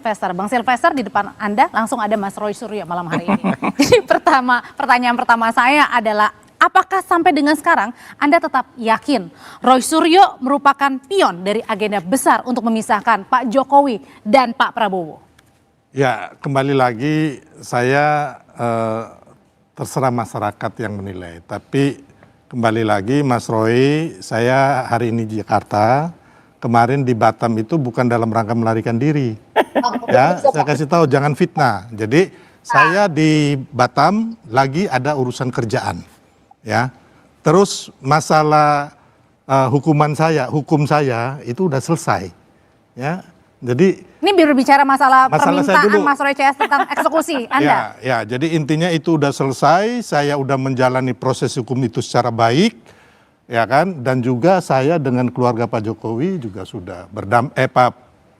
Silvester. Bang Silvester, di depan Anda langsung ada Mas Roy Suryo malam hari ini. Jadi pertanyaan pertama saya adalah, apakah sampai dengan sekarang Anda tetap yakin Roy Suryo merupakan pion dari agenda besar untuk memisahkan Pak Jokowi dan Pak Prabowo? Ya, kembali lagi saya terserah masyarakat yang menilai. Tapi kembali lagi Mas Roy, saya hari ini di Jakarta, kemarin di Batam itu bukan dalam rangka melarikan diri. Ya, saya kasih tahu jangan fitnah. Jadi saya di Batam lagi ada urusan kerjaan. Ya. Terus masalah hukum saya itu udah selesai. Ya. Jadi ini berbicara masalah permintaan Mas Roy CS tentang eksekusi Anda. Ya, jadi intinya itu udah selesai, saya udah menjalani proses hukum itu secara baik. Ya kan, dan juga saya dengan keluarga Pak Jokowi juga sudah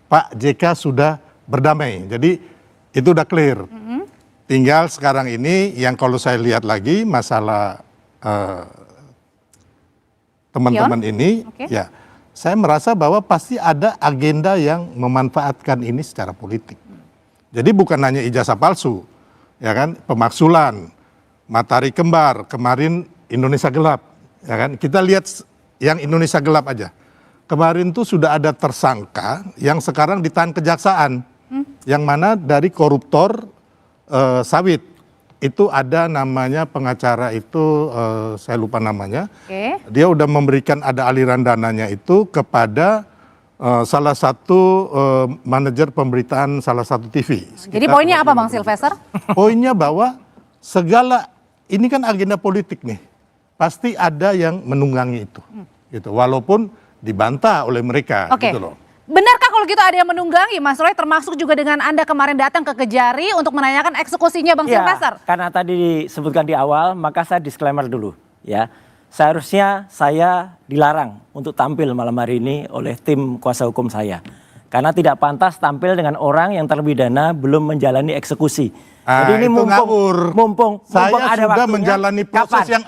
Pak JK sudah berdamai. Jadi itu udah clear. Tinggal sekarang ini yang kalau saya lihat lagi masalah teman-teman ini, ya saya merasa bahwa pasti ada agenda yang memanfaatkan ini secara politik. Jadi bukan hanya ijazah palsu, ya kan, pemaksulan, matahari kembar, kemarin Indonesia gelap. Ya kan? Kita lihat yang Indonesia gelap aja. Kemarin tuh sudah ada tersangka yang sekarang ditahan kejaksaan. Yang mana dari koruptor sawit. Itu ada namanya pengacara itu, saya lupa namanya. Dia udah memberikan ada aliran dananya itu kepada salah satu manajer pemberitaan salah satu TV. Jadi poinnya apa Bang Silvester? Poinnya bahwa segala, ini kan agenda politik nih. Pasti ada yang menunggangi itu, gitu. Walaupun dibantah oleh mereka, gitu loh. Benarkah kalau gitu ada yang menunggangi, Mas Roy, termasuk juga dengan Anda kemarin datang ke Kejari untuk menanyakan eksekusinya Bang Silvester? Karena tadi disebutkan di awal, maka saya disclaimer dulu, ya. Seharusnya saya dilarang untuk tampil malam hari ini oleh tim kuasa hukum saya. Karena tidak pantas tampil dengan orang yang terlebih dana belum menjalani eksekusi. Jadi ini mumpung saya ada sudah waktunya, menjalani proses yang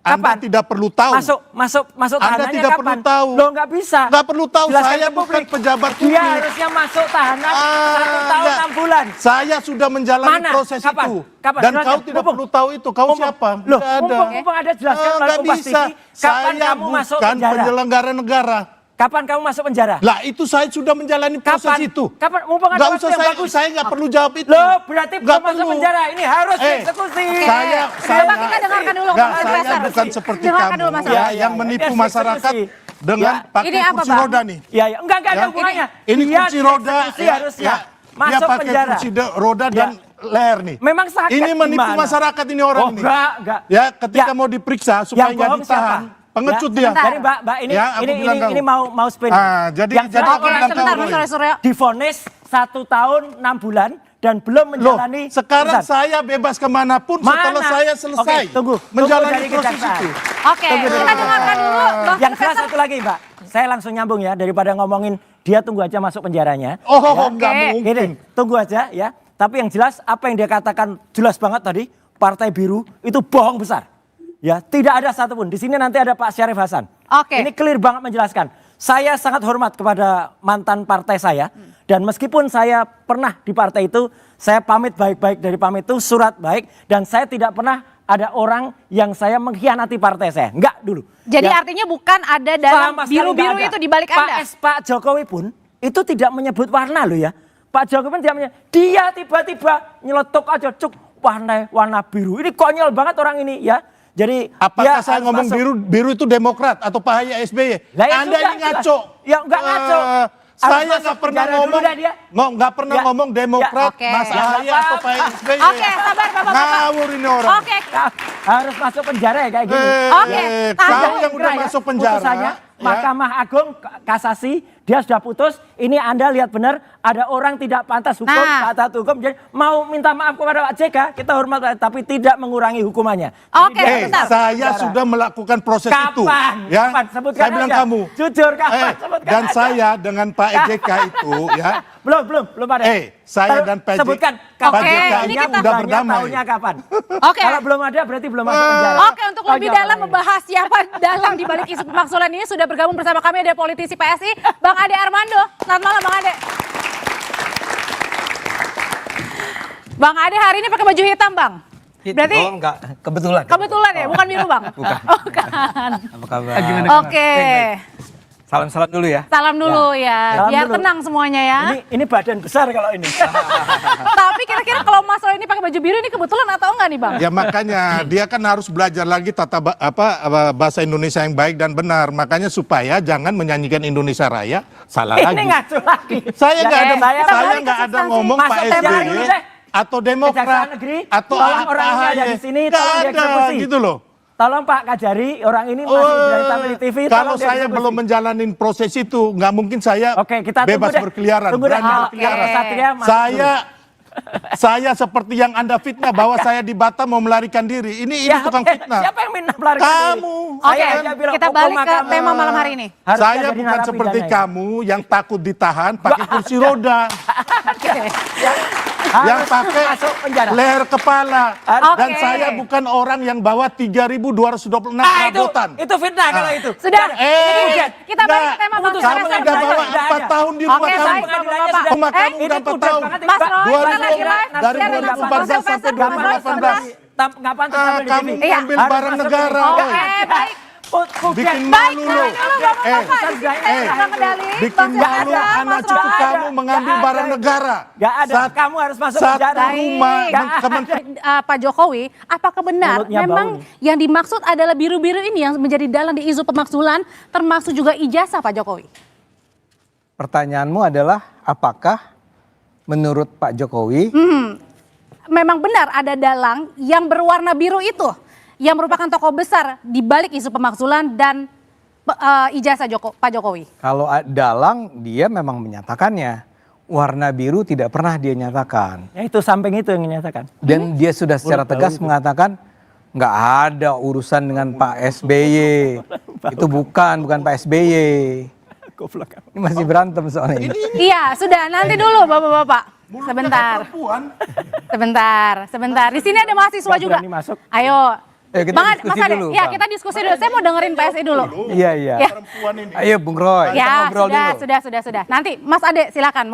Anda tidak perlu tahu. Masuk tahanannya Anda tidak perlu tahu. Loh nggak bisa. Nggak perlu tahu, Jelaskan saya bukan pejabat publik. Dia harusnya masuk tahanan 1 tahun 6 bulan. Saya sudah menjalani proses itu. Dan kau tidak perlu tahu itu. Kau siapa? Loh, mumpung ada jelaskan melalui Kompas TV. Kapan kamu masuk penjara? Saya bukan penyelenggara negara. Kapan kamu masuk penjara? Lah itu saya sudah menjalani proses itu. Kapan? Mumpung ada waktu yang bagus. Saya nggak perlu jawab itu. Loh berarti belum masuk penjara. Ini harus dieksekusi. Coba kita dengarkan dulu Mas Silvester. Saya bukan seperti kamu ya, yang menipu masyarakat dengan pakai kursi roda nih. Iya, enggak ada hubungannya. Ini kursi roda harusnya masuk pakai penjara. Kursi roda dan leher nih. Memang sakit. Ini menipu masyarakat ini orang ini. Enggak. Ya, ketika mau diperiksa supaya nggak ditahan. Pengecut dia. Jadi Mbak ini mau spin. Jadi sebentar Mas Suryo. Divonis 1 tahun 6 bulan dan belum menjalani. Sekarang saya bebas kemanapun setelah saya selesai menjalani proses itu. Kita dengarkan dulu. Yang jelas satu lagi Mbak, saya langsung nyambung ya, daripada ngomongin dia tunggu aja masuk penjaranya. Nggak mungkin. Tunggu aja ya. Tapi yang jelas apa yang dia katakan jelas banget tadi, Partai Biru itu bohong besar. Ya, tidak ada satupun. Di sini nanti ada Pak Syarif Hasan. Ini clear banget menjelaskan. Saya sangat hormat kepada mantan partai saya. Dan meskipun saya pernah di partai itu, saya pamit baik-baik dari pamit itu, surat baik. Dan saya tidak pernah ada orang yang saya mengkhianati partai saya. Enggak dulu. Jadi artinya bukan ada dalam biru-biru itu di balik Anda? Pak Jokowi pun itu tidak menyebut warna loh ya. Pak Jokowi pun tidak menyebut. Dia tiba-tiba nyeletuk aja, cuk, warna biru. Ini konyol banget orang ini ya. Jadi apakah saya ngomong biru itu Demokrat atau Pak SBY? Anda ini ngaco. Ya enggak ngaco. Saya nggak pernah ngomong Demokrat, Mas Ahaye atau Pak SBY. Sabar Bapak. Ngawur ini orang. Harus masuk penjara ya kayak gini. Kau yang udah masuk penjara. Mahkamah Agung Kasasi dia sudah putus. Ini Anda lihat benar ada orang tidak pantas hukum, taat hukum. Jadi mau minta maaf kepada Pak JK, kita hormat tapi tidak mengurangi hukumannya. Saya sudah melakukan proses itu. Ya, sebutkan saya bilang aja. kamu. Jujur kapan? Sebutkan dan aja. saya dengan Pak JK itu ya. Belum ada. Saya dan Pak JK. Sebutkan Pak JK ini udah berdamai. Tahunnya kapan? Kalau belum ada berarti belum masuk penjara. Untuk lebih dalam membahas siapa dalang di balik isu pemaksulan ini sudah bergabung bersama kami ada politisi PSI Bang Ade Armando. Selamat malam Bang Ade. Bang Ade hari ini pakai baju hitam, Bang. Berarti oh, enggak, kebetulan. Kebetulan ya, bukan biru, Bang. Bukan. Oh, bukan. Apa kabar? Oke. Salam-salam dulu ya. Salam dulu ya, Salam biar dulu. tenang semuanya ya. Ini badan besar kalau ini. Tapi kira-kira kalau Mas Roy ini pakai baju biru ini kebetulan atau enggak nih, Bang? Ya makanya dia kan harus belajar lagi bahasa Indonesia yang baik dan benar. Makanya supaya jangan menyanyikan Indonesia Raya salah Ini lagi. ngaco lagi. Saya nggak ada, saya saya balik ke nggak ada substansi. ngomong Masuk Pak tema SBY dulu deh. atau Demokrat Kejaksaan Negeri, atau tolong orang ini ada AHY. di sini, Nggak tolong ada dieksekusi. gitu loh. Tolong Pak Kajari, orang ini masih berani tampil di TV. Kalau tolong saya dieksekusi. belum menjalanin proses itu, nggak mungkin saya Oke, kita tunggu bebas deh. berkeliaran. Tunggu deh, berani kalau berkeliaran. Satria masuk Saya seperti yang Anda fitnah bahwa saya di Batam mau melarikan diri. Ini tukang fitnah. Siapa yang minta melarikan diri? Kamu. Oke, aja bilang, kita hukum balik ke mahkamah. tema malam hari ini. Harusnya Saya jadi bukan narapidana seperti ini. kamu yang takut ditahan pakai kursi roda, Oke. yang Harus pakai masuk penjara. leher kepala. Dan Oke. saya bukan orang yang bawa 3.226 perabotan. Itu fitnah kalau itu. Sudah. Eh, Kita balik ke enggak. tema Bang Kamu Sarah. Kamu udah bawa 4 tahun di rumah Oke, kamu. baik, Bapak-bapak. Rumah kamu Ini udah 4 tuh tahun. banget, Mas Roy, kita 2000, lagi live. dari Share dengan 2014 sampai 2018. Nggak pantas tampil di Kamu TV. Iya. ambil Harus barang masuk negara. TV. Oke, baik. Bikin Baik, malu lo. Bapak-bapak. Di sini saya sedang medali. Bikin Bang malu Sarah, anak Mas cucu Roy. kamu mengambil Nggak barang ada. negara. Nggak ada. Kamu harus masuk satu penjara. rumah. Pak Jokowi, apakah benar Mulutnya memang bau yang dimaksud adalah biru-biru ini yang menjadi dalang di isu pemaksulan termasuk juga ijazah Pak Jokowi? Pertanyaanmu adalah apakah menurut Pak Jokowi Memang benar ada dalang yang berwarna biru itu yang merupakan tokoh besar di balik isu pemaksulan dan ijazah Pak Jokowi. kalau dalang dia memang menyatakannya, warna biru tidak pernah dia nyatakan. Ya itu samping itu yang menyatakan. Dan dia sudah secara tegas mengatakan nggak ada urusan dengan Pak SBY. Itu bukan Pak SBY. Goblok. Ini masih berantem soalnya. Iya, sudah nanti dulu Bapak-bapak. Sebentar. Sebentar. Di sini ada mahasiswa Nggak juga. berani masuk. Ayo. Ayo kita diskusi Mas Ade, dulu, ya Bang. kita diskusi dulu. Saya mau dengerin PSI dulu. Iya. Ya. Perempuan ini. Ayo Bung Roy, kita Ya, ngobrol dulu. sudah. Nanti Mas Ade silakan.